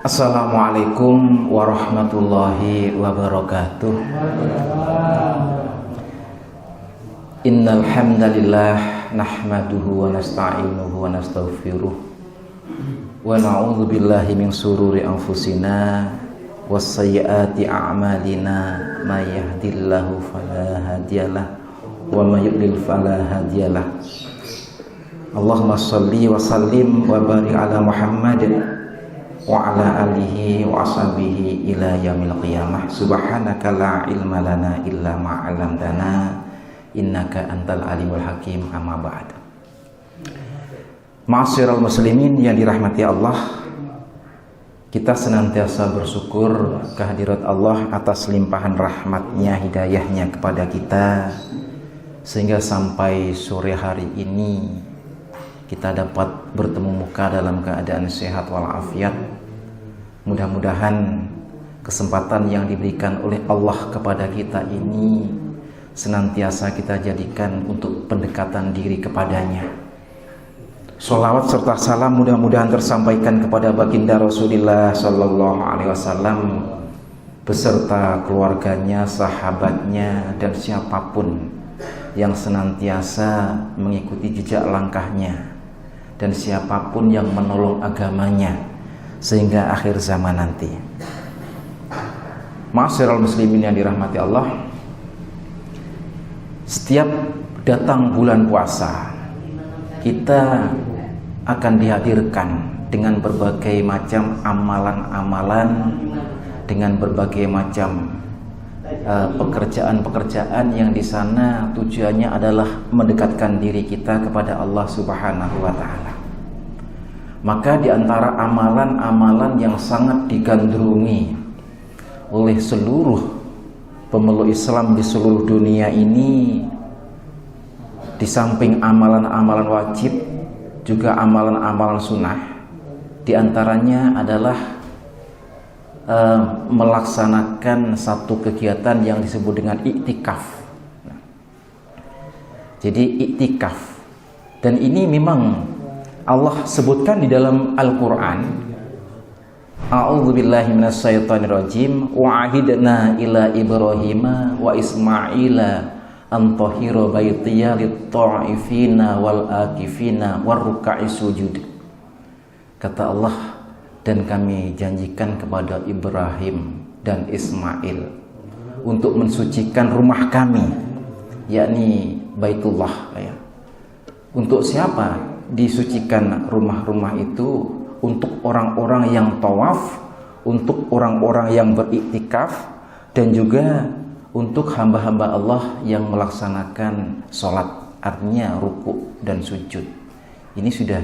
Assalamualaikum warahmatullahi wabarakatuh. Innal hamdalillah nahmaduhu wa nasta'inuhu wa nastaghfiruh wa na'udzu billahi min shururi anfusina was sayyiati a'malina may yahdihillahu fala hadiyalah wa may yudlil fala hadiyalah. Allahumma shalli wa sallim wa barik ala Muhammad wa ala alihi wa ashabihi ila yaumil qiyamah. Subhanaka la ilma lana illa ma 'allamtana innaka antal alimul hakim. Amma ba'd. Ma'asyiral muslimin yang dirahmati Allah, kita senantiasa bersyukur kehadirat Allah atas limpahan rahmatnya, hidayahnya kepada kita, sehingga sampai sore hari ini kita dapat bertemu muka dalam keadaan sehat walafiat. Mudah-mudahan kesempatan yang diberikan oleh Allah kepada kita ini senantiasa kita jadikan untuk pendekatan diri kepadanya. Sholawat serta salam mudah-mudahan tersampaikan kepada baginda Rasulullah Sallallahu Alaihi Wasallam beserta keluarganya, sahabatnya, dan siapapun yang senantiasa mengikuti jejak langkahnya, dan siapapun yang menolong agamanya sehingga akhir zaman nanti. Ma'asyiral muslimin yang dirahmati Allah, setiap datang bulan puasa kita akan dihadirkan dengan berbagai macam amalan-amalan, dengan berbagai macam pekerjaan-pekerjaan yang di sana tujuannya adalah mendekatkan diri kita kepada Allah Subhanahu wa Ta'ala. Maka di antara amalan-amalan yang sangat digandrungi oleh seluruh pemeluk Islam di seluruh dunia ini, di samping amalan-amalan wajib juga amalan-amalan sunnah, di antaranya adalah melaksanakan satu kegiatan yang disebut dengan iktikaf. Jadi iktikaf, dan ini memang Allah sebutkan di dalam Al-Quran. A'udzubillahi minasyaitonirrajim. Wa ahidna ila Ibrahima wa Ismaila an tahira baitiya lit-ta'ifina wal akifina warruka'i sujud. Kata Allah, dan kami janjikan kepada Ibrahim dan Ismail untuk mensucikan rumah kami, yakni Baitullah ya. Untuk siapa disucikan rumah-rumah itu? Untuk orang-orang yang tawaf, untuk orang-orang yang beriktikaf, dan juga untuk hamba-hamba Allah yang melaksanakan sholat, artinya ruku dan sujud. Ini sudah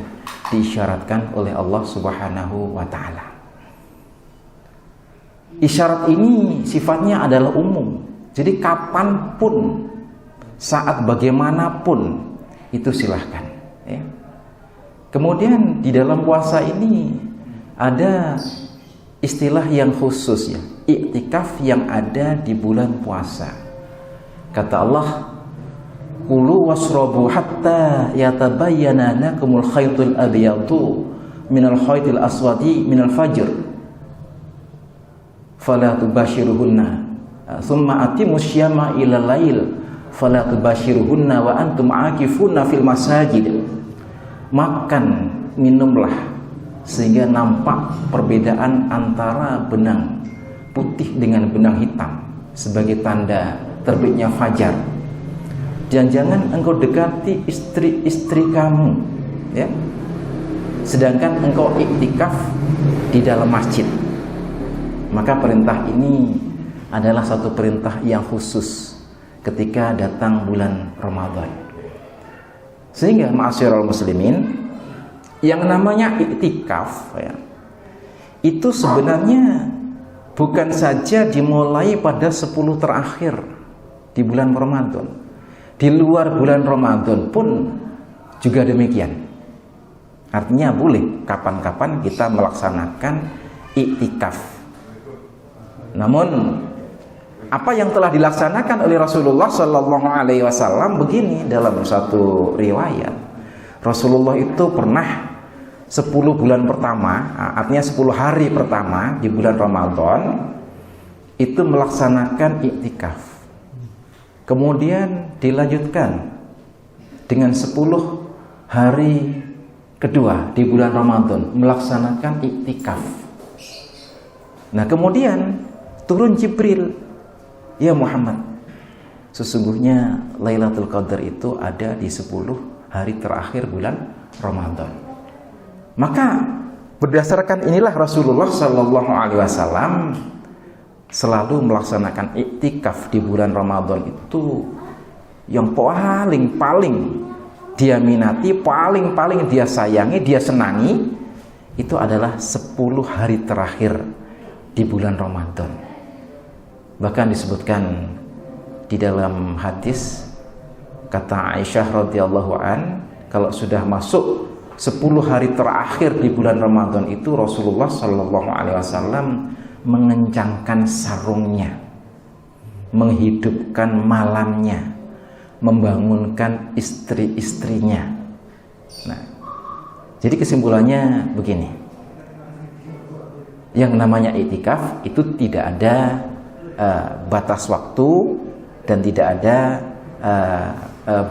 diisyaratkan oleh Allah Subhanahu wa Ta'ala. Isyarat ini sifatnya adalah umum. Jadi kapanpun, saat bagaimanapun, itu silahkan ya. Kemudian di dalam puasa ini ada istilah yang khusus ya, iktikaf yang ada di bulan puasa. Kata Allah, kulu wasrobu hatta yatabayyana lakumul khaytul abyadu minal khaytil aswadi minal fajr fala tubashiruhunna thumma atimus syama ila lail fala tubashiruhunna wa antum akifuna fil masajid. Makan, minumlah sehingga nampak perbedaan antara benang putih dengan benang hitam sebagai tanda terbitnya fajar. Dan jangan engkau dekati istri-istri kamu ya, sedangkan engkau iktikaf di dalam masjid. Maka perintah ini adalah satu perintah yang khusus ketika datang bulan Ramadan. Sehingga ma'asyiral muslimin, yang namanya iktikaf ya, itu sebenarnya bukan saja dimulai pada 10 terakhir di bulan Ramadan. Di luar bulan Ramadan pun juga demikian. Artinya boleh kapan-kapan kita melaksanakan iktikaf. Namun apa yang telah dilaksanakan oleh Rasulullah Sallallahu Alaihi Wasallam begini dalam satu riwayat, Rasulullah itu pernah 10 bulan pertama, artinya 10 hari pertama di bulan Ramadan itu melaksanakan iktikaf. Kemudian dilanjutkan dengan 10 hari kedua di bulan Ramadan melaksanakan iktikaf. Nah, kemudian turun Jibril, "Ya Muhammad, sesungguhnya Lailatul Qadar itu ada di 10 hari terakhir bulan Ramadan." Maka berdasarkan inilah Rasulullah Sallallahu Alaihi Wasallam selalu melaksanakan iktikaf di bulan Ramadan itu. Yang paling dia minati, paling dia sayangi, dia senangi, itu adalah 10 hari terakhir di bulan Ramadan. Bahkan disebutkan di dalam hadis, kata Aisyah radhiyallahu an, kalau sudah masuk 10 hari terakhir di bulan Ramadan itu Rasulullah Sallallahu Alaihi Wasallam mengencangkan sarungnya, menghidupkan malamnya, membangunkan istri-istrinya. Nah, jadi kesimpulannya begini, yang namanya iktikaf itu tidak ada batas waktu dan tidak ada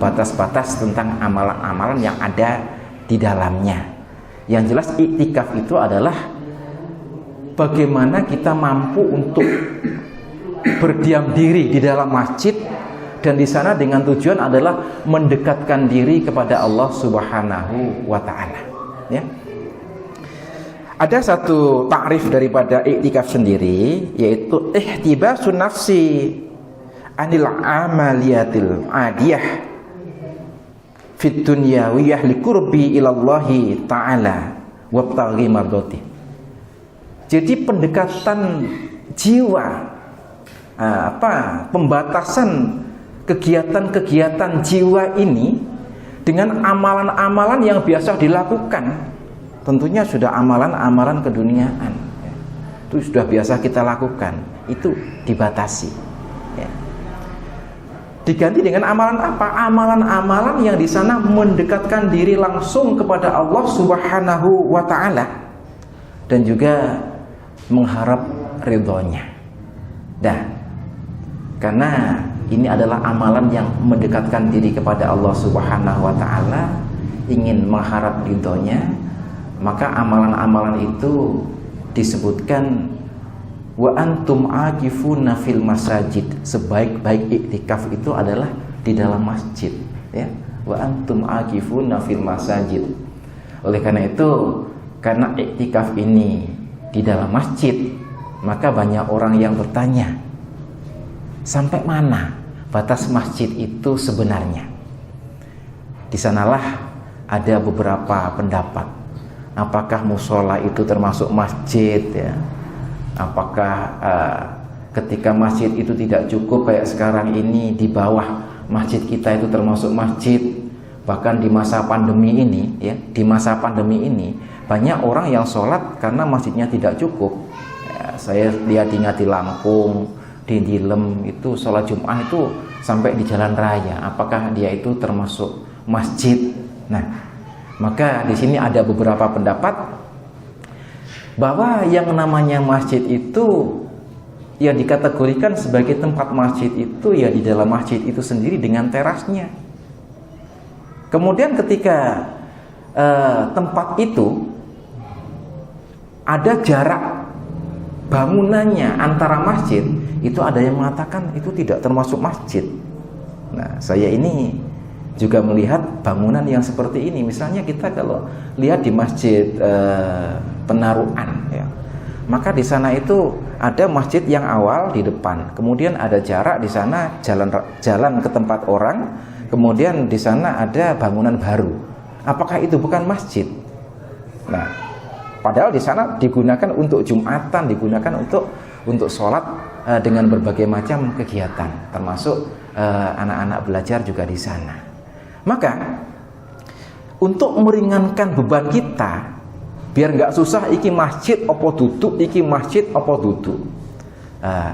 batas-batas tentang amalan-amalan yang ada di dalamnya. Yang jelas iktikaf itu adalah bagaimana kita mampu untuk berdiam diri di dalam masjid, dan di sana dengan tujuan adalah mendekatkan diri kepada Allah Subhanahu wa taala, ya. Ada satu takrif daripada iktikaf sendiri, yaitu ihtibasun nafsi anil amaliyatil adiyah fit dunyawiyah liqurbi ilallahi ta'ala wabtaghi mardati. Jadi pendekatan jiwa, pembatasan kegiatan-kegiatan jiwa ini dengan amalan-amalan yang biasa dilakukan. Tentunya sudah amalan-amalan keduniaan, itu sudah biasa kita lakukan, itu dibatasi, ya. Diganti dengan amalan apa? Amalan-amalan yang di sana mendekatkan diri langsung kepada Allah Subhanahu wa taala dan juga mengharap ridhonya. Dan karena ini adalah amalan yang mendekatkan diri kepada Allah Subhanahu wa taala, ingin mengharap ridhonya, maka amalan-amalan itu disebutkan wa antum akifuna fil masajid. Sebaik-baik iktikaf itu adalah di dalam masjid, ya. Wa antum akifuna fil masajid. Oleh karena itu, karena iktikaf ini di dalam masjid, maka banyak orang yang bertanya, sampai mana batas masjid itu sebenarnya? Di sanalah ada beberapa pendapat. Apakah musola itu termasuk masjid, ya? Apakah ketika masjid itu tidak cukup kayak sekarang ini, di bawah masjid kita itu termasuk masjid? Bahkan di masa pandemi ini, ya, di masa pandemi ini banyak orang yang sholat karena masjidnya tidak cukup. Ya, saya lihat di Lampung, di Dilem itu sholat Jumat itu sampai di jalan raya. Apakah dia itu termasuk masjid? Nah, maka di sini ada beberapa pendapat bahwa yang namanya masjid itu yang dikategorikan sebagai tempat masjid itu ya di dalam masjid itu sendiri dengan terasnya. Kemudian ketika tempat itu ada jarak bangunannya antara masjid, itu ada yang mengatakan itu tidak termasuk masjid. Nah, saya ini juga melihat bangunan yang seperti ini. Misalnya kita kalau lihat di masjid Penaruan, ya, maka di sana itu ada masjid yang awal di depan, kemudian ada jarak di sana jalan ke tempat orang, kemudian di sana ada bangunan baru. Apakah itu bukan masjid? Nah, padahal di sana digunakan untuk Jumatan, digunakan untuk sholat dengan berbagai macam kegiatan, termasuk anak-anak belajar juga di sana. Maka untuk meringankan beban kita, biar nggak susah iki masjid opo duduk, iki masjid opo duduk,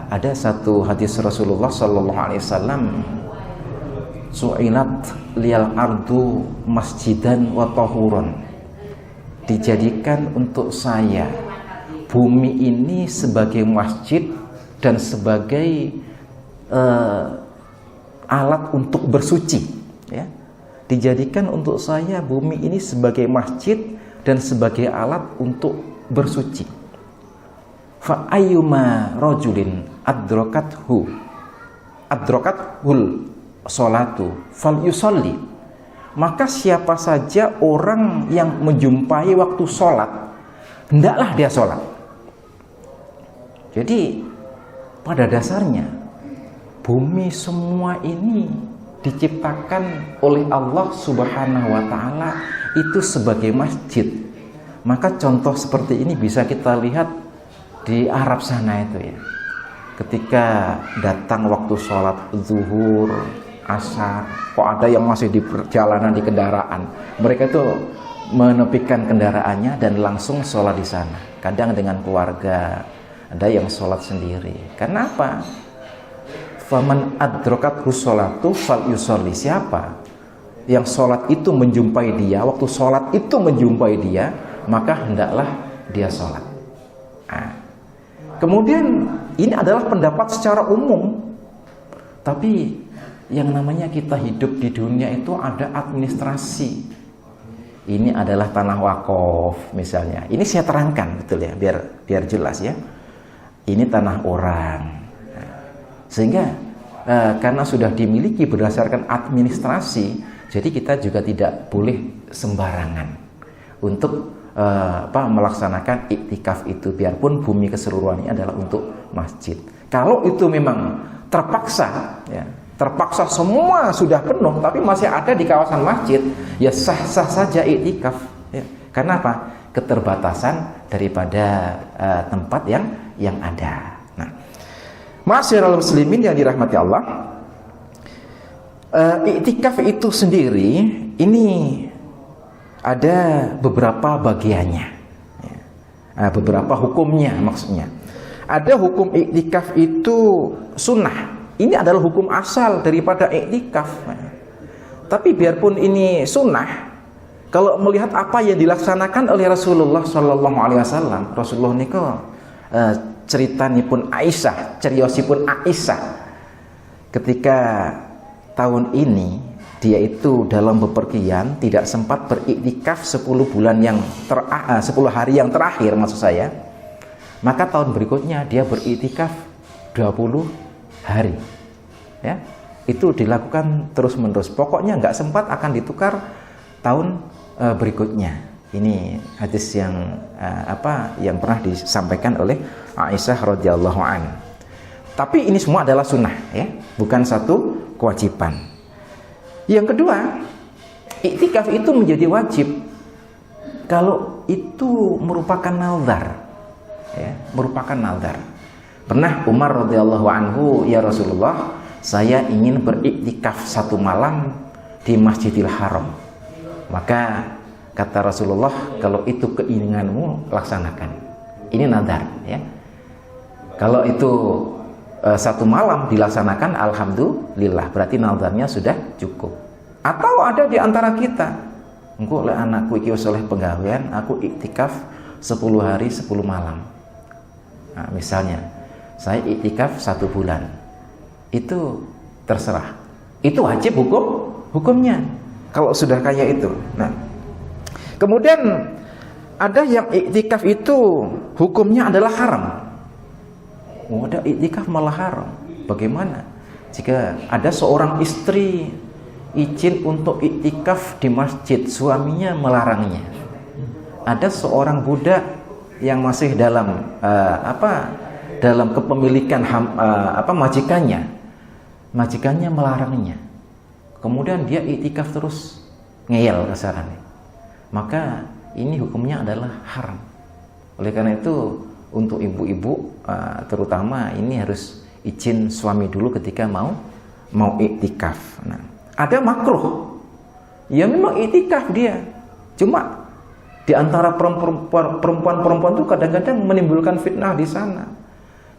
ada satu hadis Rasulullah Sallallahu Alaihi Wasallam, su'ilat liyal ardu masjidan wa tahuron. dijadikan untuk saya bumi ini sebagai masjid dan sebagai alat untuk bersuci, ya. Dijadikan untuk saya bumi ini sebagai masjid dan sebagai alat untuk bersuci. Fa ayyuma rajulin adrakathul sholatu falyusolli, maka siapa saja orang yang menjumpai waktu sholat, hendaklah dia sholat. Jadi pada dasarnya bumi semua ini diciptakan oleh Allah Subhanahu wa ta'ala itu sebagai masjid. Maka contoh seperti ini bisa kita lihat di Arab sana itu, ya. Ketika datang waktu sholat zuhur, asar, kok ada yang masih di perjalanan di kendaraan, mereka itu menepikan kendaraannya dan langsung sholat di sana. Kadang dengan keluarga, ada yang sholat sendiri. Karena apa? Faman adrokat sholatu fal yusolli, siapa yang sholat itu menjumpai dia, waktu sholat itu menjumpai dia, maka hendaklah dia sholat. Nah, kemudian ini adalah pendapat secara umum, tapi yang namanya kita hidup di dunia itu ada administrasi. Ini adalah tanah wakaf misalnya. Ini saya terangkan betul ya, biar jelas ya. Ini tanah orang. Sehingga karena sudah dimiliki berdasarkan administrasi, jadi kita juga tidak boleh sembarangan untuk melaksanakan iktikaf itu, biarpun bumi keseluruhan ini adalah untuk masjid. Kalau itu memang terpaksa, ya, terpaksa semua sudah penuh, tapi masih ada di kawasan masjid, ya sah-sah saja iktikaf. Ya. Karena apa? Keterbatasan daripada tempat yang ada. Nah, ma'asyiral muslimin yang dirahmati Allah, iktikaf itu sendiri ini ada beberapa bagiannya, ya. Beberapa hukumnya maksudnya. Ada hukum iktikaf itu sunnah. Ini adalah hukum asal daripada iktikaf. Tapi biarpun ini sunnah, kalau melihat apa yang dilaksanakan oleh Rasulullah Shallallahu Alaihi Wasallam, Rasulullah ini ceritanya pun Aisyah, ceriosipun Aisyah, ketika tahun ini dia itu dalam bepergian tidak sempat beriktikaf 10 hari yang terakhir maksud saya. Maka tahun berikutnya dia beriktikaf 20 hari. Ya. Itu dilakukan terus-menerus. Pokoknya nggak sempat akan ditukar tahun berikutnya. Ini hadis yang yang pernah disampaikan oleh Aisyah radhiyallahu anha. Tapi ini semua adalah sunnah, ya, bukan satu kewajiban. Yang kedua, iktikaf itu menjadi wajib kalau itu merupakan nazar, ya, merupakan nazar. Pernah Umar radhiyallahu anhu, ya Rasulullah, saya ingin beriktikaf 1 malam di Masjidil Haram. Maka kata Rasulullah, kalau itu keinginanmu, laksanakan. Ini nazar, ya. Kalau itu 1 malam dilaksanakan, alhamdulillah, berarti nazarnya sudah cukup. Atau ada di antara kita, engko lek anakku iki wis oleh penggawean, aku iktikaf 10 hari 10 malam. Nah, misalnya saya iktikaf 1 bulan, itu terserah. Itu wajib hukumnya kalau sudah kayak itu. Nah, kemudian ada yang iktikaf itu hukumnya adalah haram. Oh, ada iktikaf malah haram. Bagaimana jika ada seorang istri izin untuk iktikaf di masjid, suaminya melarangnya? Ada seorang budak yang masih dalam dalam kepemilikan majikannya melarangnya. Kemudian dia iktikaf terus, ngeyel kasarannya. Maka ini hukumnya adalah haram. Oleh karena itu, untuk ibu-ibu terutama ini harus izin suami dulu ketika mau iktikaf. Nah, ada makruh, ya memang iktikaf dia, cuma di antara perempuan itu kadang-kadang menimbulkan fitnah di sana.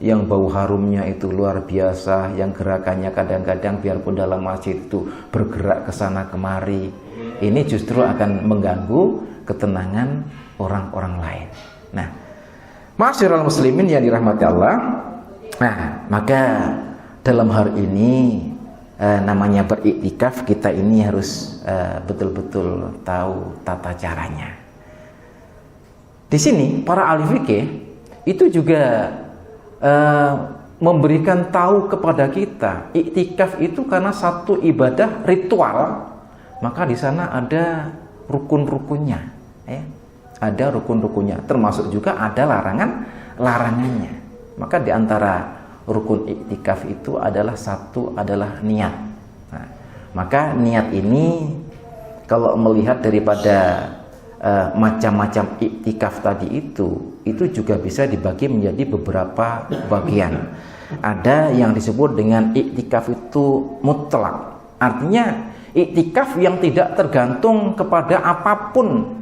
Yang bau harumnya itu luar biasa, yang gerakannya kadang-kadang biarpun dalam masjid itu bergerak ke sana kemari. Ini justru akan mengganggu ketenangan orang-orang lain. Nah, ma'asyiral muslimin yang dirahmati Allah. Nah, maka dalam hal ini namanya beriktikaf, kita ini harus betul-betul tahu tata caranya. Di sini para ahli fikih itu juga memberikan tahu kepada kita, iktikaf itu karena satu ibadah ritual, maka di sana ada rukun-rukunnya, ya. Ada rukun-rukunnya, termasuk juga ada larangannya. Maka di antara rukun iktikaf itu adalah niat. Nah, maka niat ini kalau melihat daripada macam-macam iktikaf tadi itu juga bisa dibagi menjadi beberapa bagian. Ada yang disebut dengan iktikaf itu mutlak, artinya iktikaf yang tidak tergantung kepada apapun.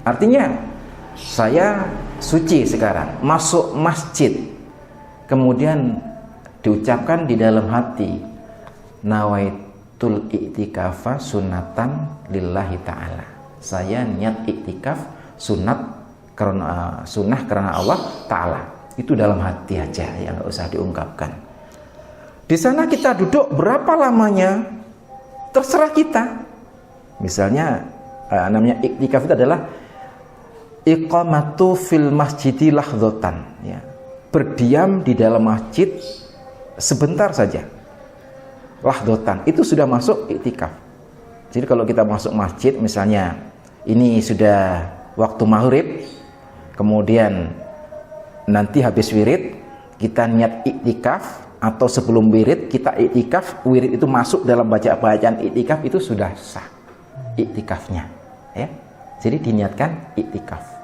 Artinya saya suci sekarang, masuk masjid, kemudian diucapkan di dalam hati, nawaitul iktikafa sunatan lillahi ta'ala. Saya niat iktikaf sunnah karena Allah Ta'ala. Itu dalam hati aja, yang nggak usah diungkapkan. Di sana kita duduk berapa lamanya, terserah kita. Misalnya namanya iktikaf itu adalah iqamatu fil masjidi lahdhatan, ya. Berdiam di dalam masjid sebentar saja. Lahdhatan itu sudah masuk iktikaf. Jadi kalau kita masuk masjid, misalnya ini sudah waktu maghrib, kemudian nanti habis wirid kita niat iktikaf, atau sebelum wirid kita iktikaf, wirid itu masuk dalam bacaan iktikaf, itu sudah sah iktikafnya, ya. Jadi diniatkan iktikaf.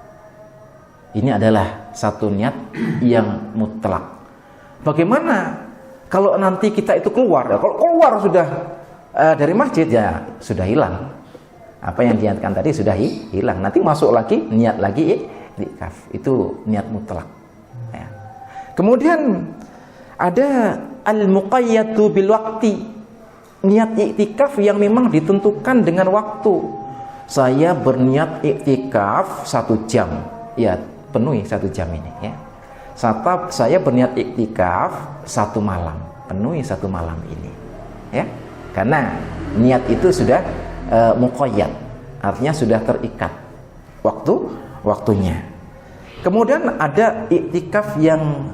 Ini adalah satu niat yang mutlak. Bagaimana kalau nanti kita itu keluar? Kalau keluar sudah dari masjid, ya sudah hilang. Apa yang diniatkan tadi sudah hilang. Nanti masuk lagi, niat lagi iktikaf. Itu niat mutlak, ya. Kemudian ada al-muqayyadu bil waqti, niat iktikaf yang memang ditentukan dengan waktu. Saya berniat iktikaf 1 jam, ya penuhi 1 jam ini, ya. Saya berniat iktikaf 1 malam, penuhi 1 malam ini, ya. Karena niat itu sudah muqayyad, artinya sudah terikat waktunya. Kemudian ada iktikaf yang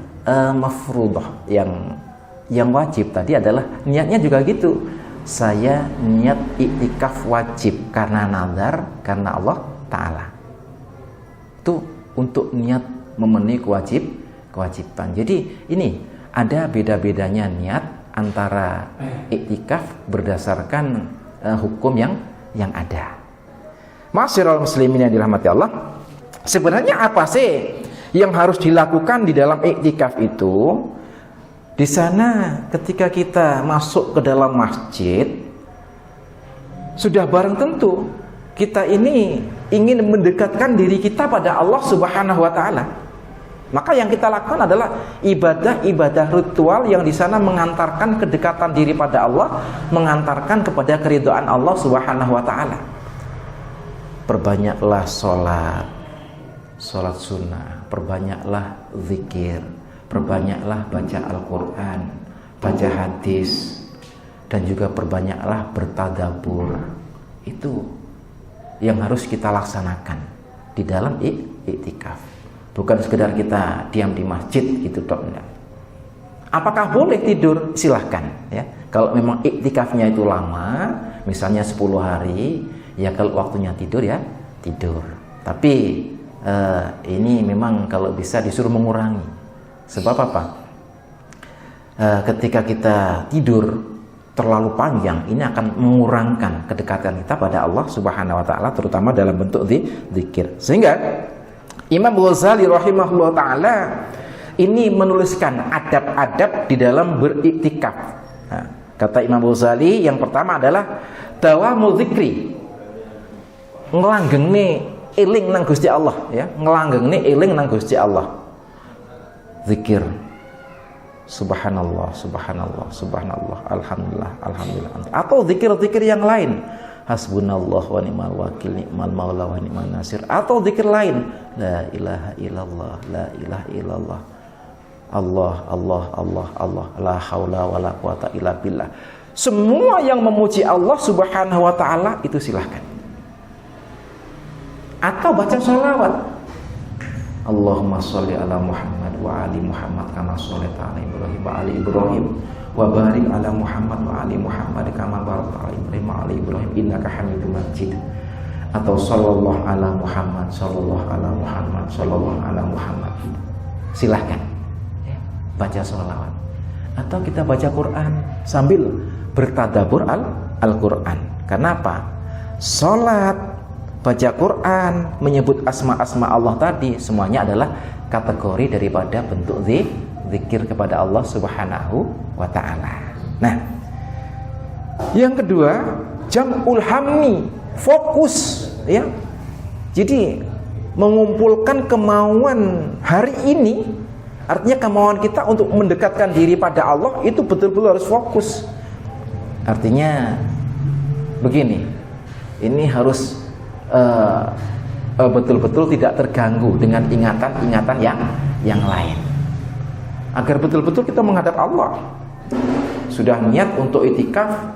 mafruḍah, yang wajib. Tadi adalah niatnya juga gitu. Saya niat iktikaf wajib karena nazar, karena Allah Ta'ala. Itu untuk niat memenuhi kewajiban. Jadi ini ada beda-bedanya niat antara iktikaf berdasarkan hukum yang ada. Ma'asyiral muslimin yang dirahmati Allah, sebenarnya apa sih yang harus dilakukan di dalam iktikaf itu? Di sana ketika kita masuk ke dalam masjid, sudah barang tentu kita ini ingin mendekatkan diri kita pada Allah Subhanahu wa Ta'ala. Maka yang kita lakukan adalah ibadah-ibadah ritual yang di sana mengantarkan kedekatan diri pada Allah, mengantarkan kepada keridhaan Allah Subhanahu wa Ta'ala. Perbanyaklah sholat sunnah, perbanyaklah zikir, perbanyaklah baca Al-Quran, baca hadis, dan juga perbanyaklah bertadabbur. Itu yang harus kita laksanakan di dalam iktikaf. Bukan sekedar kita diam di masjid gitu dok, enggak. Apakah boleh tidur? Silahkan, ya. Kalau memang iktikafnya itu lama, misalnya 10 hari, ya kalau waktunya tidur ya tidur. Tapi ini memang kalau bisa disuruh mengurangi. Sebab apa? Ketika kita tidur terlalu panjang, ini akan mengurangkan kedekatan kita pada Allah Subhanahu wa Ta'ala, terutama dalam bentuk zikir. Sehingga Imam Ghazali rahimahullah ta'ala ini menuliskan adab-adab di dalam beriktikaf. Nah, kata Imam Ghazali, yang pertama adalah dawamu dzikri, ngelanggengne eling nang Gusti Allah, ya, ngelanggengne eling nang Gusti Allah. Zikir subhanallah, subhanallah, subhanallah, alhamdulillah, alhamdulillah. Atau zikir-zikir yang lain. hasbunallah wa ni'mal wakil, ni'mal maula wa ni'man nasir, atau zikir lain, la ilaha illallah, la ilaha illallah, Allah Allah Allah Allah, la haula wala quwata illa billah. Semua yang memuji Allah Subhanahu wa taala itu silahkan. Atau baca sholawat, Allahumma sholli ala Muhammad wa ali Muhammad kama sholaita ala Ibrahim wa ali Ibrahim wa barik ala Muhammad wa ali Muhammad kama barakta ala Ibrahim wa ali Ibrahim innaka Hamidum Majid. Atau sallallahu ala Muhammad, sallallahu ala Muhammad, sallallahu ala Muhammad. Silahkan ya, baca sholawat. Atau kita baca Quran sambil bertadabbur Al-Quran. Kenapa? Sholat, baca Quran, menyebut asma-asma Allah tadi, semuanya adalah kategori daripada bentuk zikir kepada Allah Subhanahu wa ta'ala. Nah, yang kedua, jam'ul hammi, fokus ya. Jadi mengumpulkan kemauan hari ini, artinya kemauan kita untuk mendekatkan diri pada Allah itu betul-betul harus fokus. Artinya begini, ini harus betul-betul tidak terganggu dengan ingatan-ingatan yang lain, agar betul-betul kita menghadap Allah. Sudah niat untuk itikaf,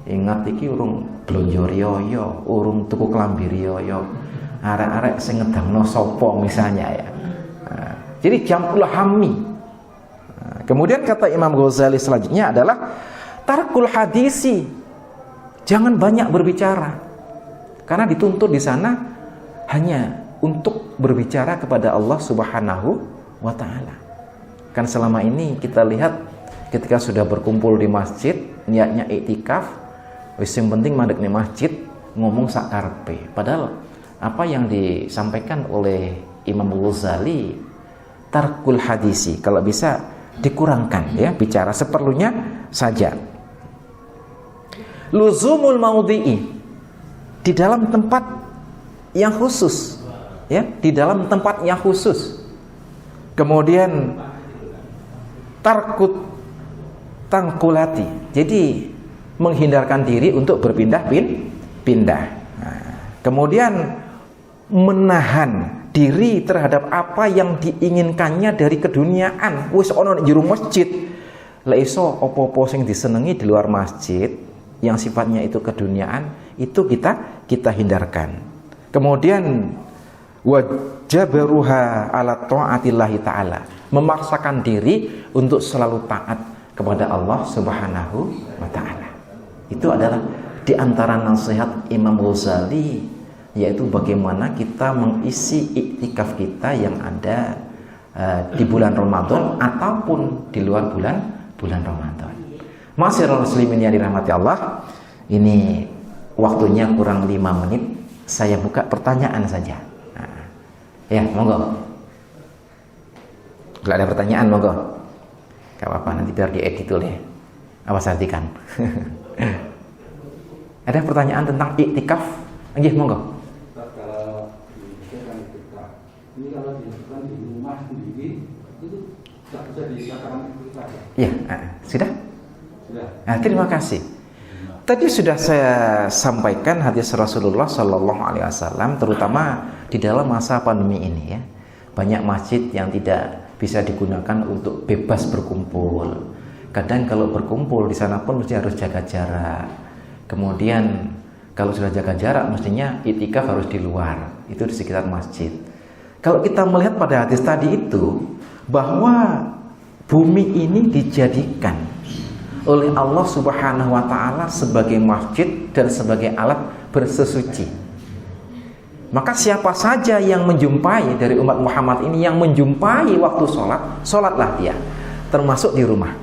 ingat iki urung blonjo riyo, urung tuku klambi riyo, arek-arek sing ngedangno sapa misalnya ya. Nah, jadi jam'ul hammi. Nah, kemudian kata Imam Ghazali selanjutnya adalah tarkul hadisi, jangan banyak berbicara, karena dituntut di sana hanya untuk berbicara kepada Allah Subhanahu wa ta'ala. Kan selama ini kita lihat ketika sudah berkumpul di masjid, niatnya iktikaf, wis sing penting mandek di masjid ngomong sakarepe. Padahal apa yang disampaikan oleh Imam Ghazali, tarkul hadisi, kalau bisa dikurangkan ya, bicara seperlunya saja. Luzumul maudhi'i, di dalam tempat yang khusus ya, di dalam tempat yang khusus. Kemudian tarkut tangkulati, jadi menghindarkan diri untuk berpindah-pindah. Nah, kemudian menahan diri terhadap apa yang diinginkannya dari keduniaan. Wis ono jero masjid, lek iso apa-apa sing disenengi di luar masjid yang sifatnya itu keduniaan, itu kita hindarkan. Kemudian wajabaruha ala ta'atillahi ta'ala, memaksakan diri untuk selalu taat kepada Allah Subhanahu wa ta'ala. Itu adalah di antara nasihat Imam Ghazali, yaitu bagaimana kita mengisi iktikaf kita yang ada di bulan Ramadan ataupun di luar bulan Ramadan. Ma'asyiral muslimin yang dirahmati Allah, ini waktunya kurang 5 menit, saya buka pertanyaan saja. Nah, ya, monggo. Kalau ada pertanyaan, monggo. Gak apa-apa, nanti biar diedit oleh awas artikan. Ada pertanyaan tentang iktikaf? Nggih, monggo. Kalau dilakukan iktikaf, ini kalau dilakukan di rumah sendiri, itu tidak bisa dikatakan iktikaf ya? Ya, sudah? Sudah. Nah, terima kasih. Tadi sudah saya sampaikan hadis Rasulullah Sallallahu Alaihi Wasallam, terutama di dalam masa pandemi ini ya, banyak masjid yang tidak bisa digunakan untuk bebas berkumpul. Kadang kalau berkumpul di sana pun mesti harus jaga jarak. Kemudian kalau sudah jaga jarak, mestinya iktikaf harus di luar, itu di sekitar masjid. Kalau kita melihat pada hadis tadi itu, bahwa bumi ini dijadikan oleh Allah Subhanahu wa ta'ala sebagai masjid dan sebagai alat bersesuci. Maka siapa saja yang menjumpai dari umat Muhammad ini, yang menjumpai waktu sholatlah dia, termasuk di rumah.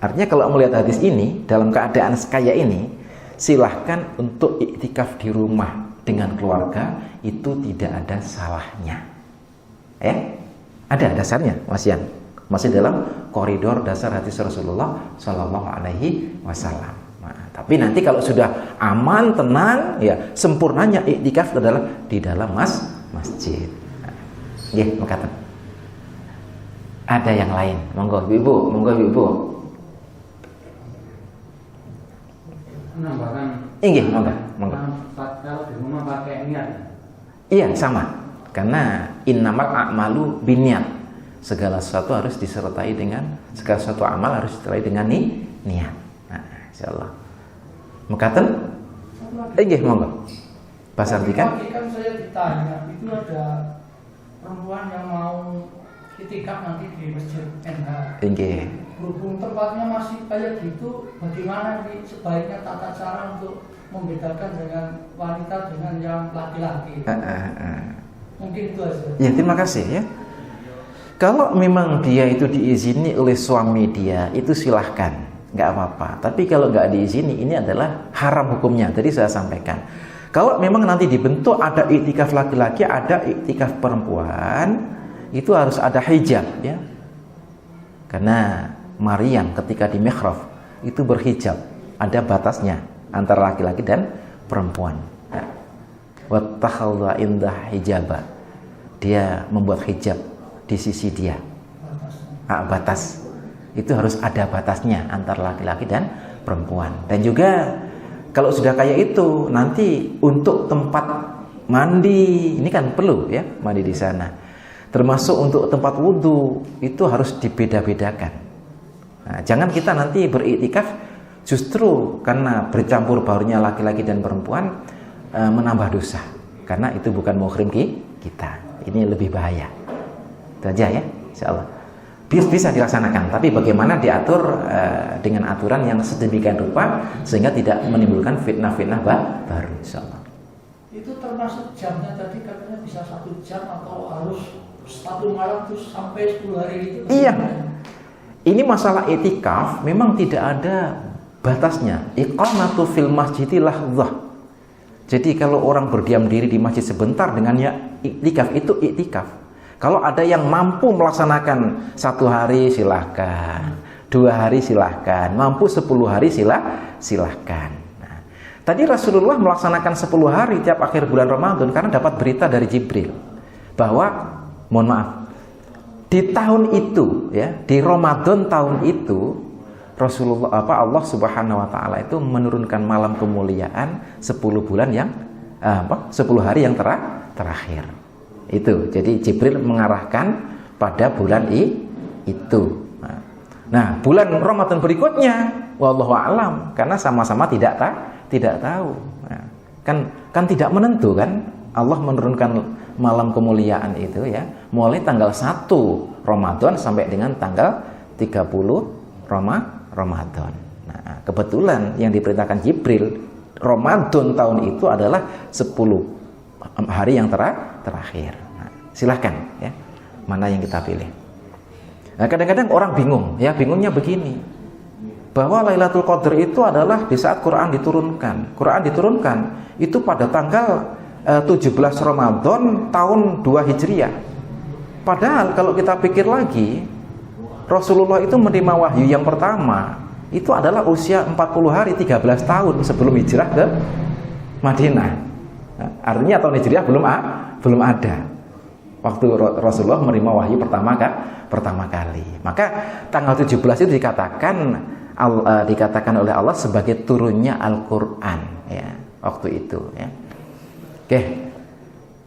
Artinya kalau melihat hadis ini dalam keadaan sekaya ini, silahkan untuk iktikaf di rumah dengan keluarga, itu tidak ada salahnya. Ya, ada dasarnya, Mas Yan. Masih dalam koridor dasar hadis Rasulullah Sallallahu Alaihi Wasallam. Nah, tapi nanti kalau sudah aman, tenang, ya sempurnanya iktikaf adalah di dalam masjid. Ya, makatan. Ada yang lain? Monggo ibu, monggo ibu. menambahkan. Inggih, monggo. Kalau di rumah pakai niat. Iya, sama. Karena innamal a'malu binniyat. Segala sesuatu harus disertai dengan segala sesuatu amal harus disertai dengan niat. Nah, insyaallah. Mekaten? Inggih, monggo. Pas artikan? Tadi kan saya ditanya, itu ada perempuan yang mau itikaf nanti di masjid NH. Inggih. Berhubung tempatnya masih kayak gitu, bagaimana sebaiknya tata cara untuk membedakan dengan wanita dengan yang laki-laki? Mungkin itu aja. Ya, terima kasih ya. Kalau memang dia itu diizini oleh suami dia, itu silahkan, nggak apa-apa. Tapi kalau nggak diizini, ini adalah haram hukumnya. Tadi saya sampaikan. Kalau memang nanti dibentuk ada iktikaf laki-laki, ada iktikaf perempuan, itu harus ada hijab ya. Karena Maryam ketika di mihrab itu berhijab, ada batasnya antara laki-laki dan perempuan. Wattakhadha indah hijaba. Dia membuat hijab di sisi dia. Batas. Itu harus ada batasnya antara laki-laki dan perempuan. Dan juga kalau sudah kayak itu, nanti untuk tempat mandi, ini kan perlu ya, mandi di sana. Termasuk untuk tempat wudhu, itu harus dibeda-bedakan. Nah, jangan kita nanti beriktikaf justru karena bercampur baurnya laki-laki dan perempuan menambah dosa. Karena itu bukan muhrim kita. Ini lebih bahaya. Itu aja ya, insyaallah. Bisa dilaksanakan, tapi bagaimana diatur dengan aturan yang sedemikian rupa sehingga tidak menimbulkan fitnah-fitnah baru, insyaallah. Itu termasuk jamnya tadi katanya bisa 1 jam atau harus 1 malam terus sampai 10 hari itu? Iya. Ini masalah i'tikaf memang tidak ada batasnya. Iqamatu fil masjidi lahdzah. Jadi kalau orang berdiam diri di masjid sebentar dengannya i'tikaf, itu i'tikaf. Kalau ada yang mampu melaksanakan 1 hari silahkan, 2 hari silahkan, mampu 10 hari silahkan. Nah, tadi Rasulullah melaksanakan 10 hari tiap akhir bulan Ramadan karena dapat berita dari Jibril bahwa, mohon maaf, di tahun itu ya, di Ramadan tahun itu Allah Subhanahu wa taala itu menurunkan malam kemuliaan 10 bulan yang 10 hari yang terakhir. Itu. Jadi Jibril mengarahkan pada bulan itu. Nah, bulan Ramadan berikutnya wallahu a'lam karena sama-sama tidak tahu. Nah, kan tidak menentu kan. Allah menurunkan malam kemuliaan itu ya, mulai tanggal 1 Ramadan sampai dengan tanggal 30 Ramadan. Nah, kebetulan yang diperintahkan Jibril Ramadan tahun itu adalah 10 hari yang terakhir. Nah, silahkan ya, mana yang kita pilih. Nah, kadang-kadang orang bingung ya, bingungnya begini, bahwa Lailatul Qadar itu adalah di saat Quran diturunkan. Quran diturunkan itu pada tanggal 17 Ramadan tahun 2 Hijriah. Padahal kalau kita pikir lagi, Rasulullah itu menerima wahyu yang pertama itu adalah usia 40 hari 13 tahun sebelum hijrah ke Madinah. Nah, artinya tahun hijriah belum ada waktu Rasulullah menerima wahyu pertama kali. Maka tanggal 17 itu dikatakan oleh Allah sebagai turunnya Al-Qur'an ya, waktu itu ya. Oke.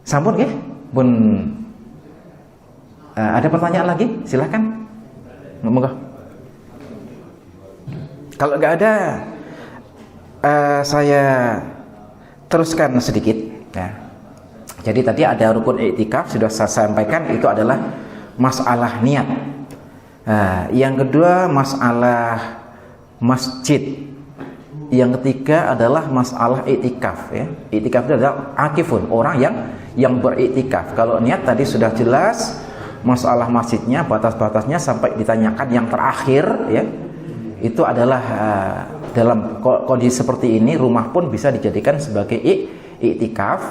Sampun nggih? Pun ada pertanyaan lagi? Silakan. Monggo. Kalau nggak ada, saya teruskan sedikit ya. Jadi tadi ada rukun i'tikaf sudah saya sampaikan, itu adalah masalah niat. Yang kedua masalah masjid. Yang ketiga adalah masalah i'tikaf ya. I'tikaf itu adalah akifun, orang yang beriktikaf. Kalau niat tadi sudah jelas, masalah masjidnya, batas-batasnya sampai ditanyakan yang terakhir ya. Itu adalah dalam kondisi seperti ini rumah pun bisa dijadikan sebagai i'tikaf.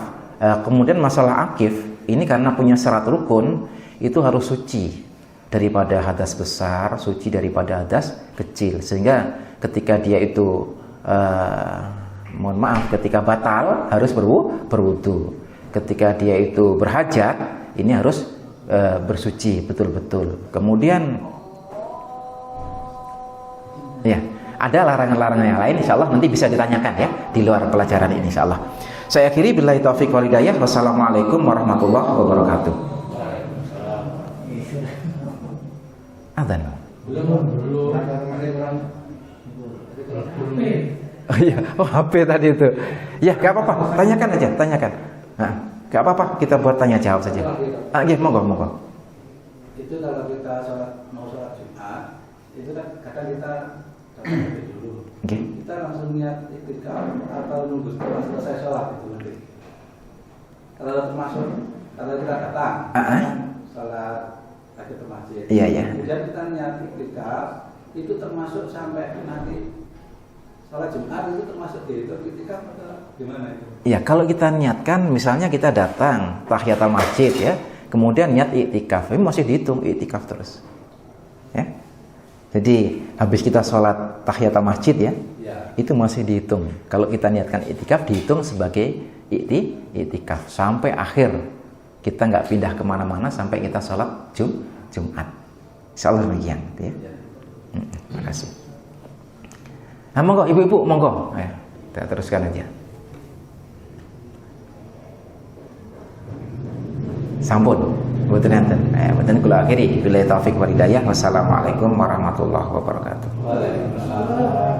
Kemudian masalah akif ini karena punya syarat rukun, itu harus suci daripada hadas besar, suci daripada hadas kecil, sehingga ketika dia itu mohon maaf, ketika batal harus berwudu, ketika dia itu berhajat ini harus bersuci betul-betul. Kemudian ya, ada larangan-larangan yang lain, insya Allah nanti bisa ditanyakan ya di luar pelajaran ini, insya Allah. Saya akhiri, billahi taufiq wal hidayah. Wassalamualaikum warahmatullahi wabarakatuh. Adzan. Oh iya, oh HP tadi itu. Ya, gak apa-apa, tanyakan aja, tanyakan. Nah, gak apa-apa, kita buat tanya jawab saja. Iya, monggo. Itu kalau kita mau sholat Jumat, itu kan kadang kita dulu. Kita langsung niat iktikaf atau nunggu setelah selesai sholat itu nanti. Kalau kita datang, sholat ke masjid. Iya. Kemudian kita niat iktikaf, itu termasuk sampai nanti sholat Jumat itu termasuk dihitung iktikaf atau gimana itu? Iya, kalau kita niatkan, misalnya kita datang tahiyatul masjid ya, kemudian niat iktikaf, ini masih dihitung iktikaf terus. Ya. Jadi habis kita sholat tahiyatul masjid ya, itu masih dihitung. Kalau kita niatkan iktikaf, dihitung sebagai iktikaf sampai akhir. Kita nggak pindah kemana-mana sampai kita sholat Jumat. Insyaallah demikian, ya. Terima kasih. Nah, monggo ibu-ibu, monggo. Kita teruskan aja. Sampun, mboten enten. Mboten kula akhiri. Billahi taufik wal hidayah. Wassalamualaikum warahmatullahi wabarakatuh. Waalaikumsalam.